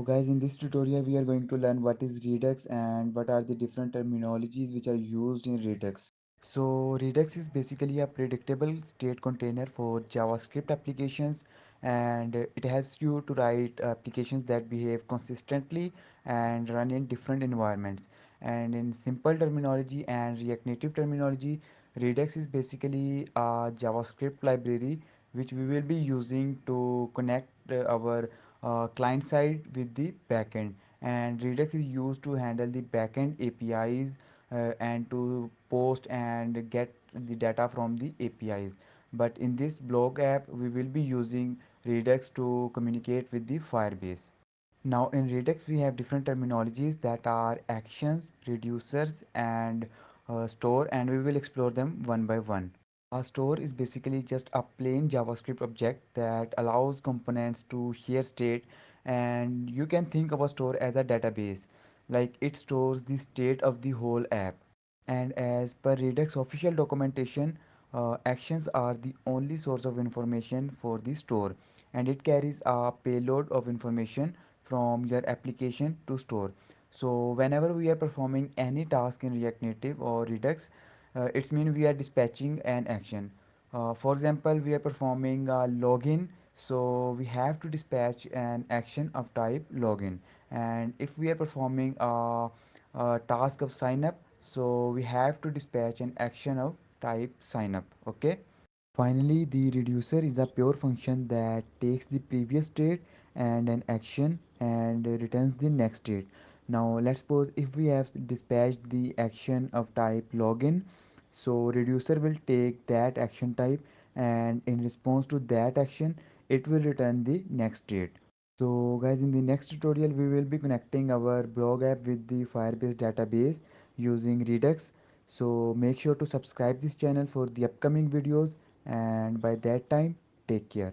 guys, in this tutorial we are going to learn what is Redux and what are the different terminologies which are used in Redux. So Redux is basically a predictable state container for JavaScript applications, and it helps you to write applications that behave consistently and run in different environments. And in simple terminology and React Native terminology, Redux is basically a JavaScript library which we will be using to connect our client side with the backend, and Redux is used to handle the backend APIs and to post and get the data from the APIs. But in this blog app we will be using Redux to communicate with the Firebase. Now in Redux we have different terminologies that are actions, reducers, and store, and we will explore them one by one. A store is basically just a plain JavaScript object that allows components to share state, and you can think of a store as a database, like it stores the state of the whole app. And as per Redux official documentation, actions are the only source of information for the store, and it carries a payload of information from your application to store. So whenever we are performing any task in React Native or Redux, it's mean we are dispatching an action. For example, we are performing a login, so we have to dispatch an action of type login. And if we are performing a task of sign up, so we have to dispatch an action of type sign up. Okay. Finally, the reducer is a pure function that takes the previous state and an action and returns the next state. Now let's suppose if we have dispatched the action of type login, so reducer will take that action type, and in response to that action it will return the next state. So guys, in the next tutorial we will be connecting our blog app with the Firebase database using Redux. So make sure to subscribe this channel for the upcoming videos, and by that time, take care.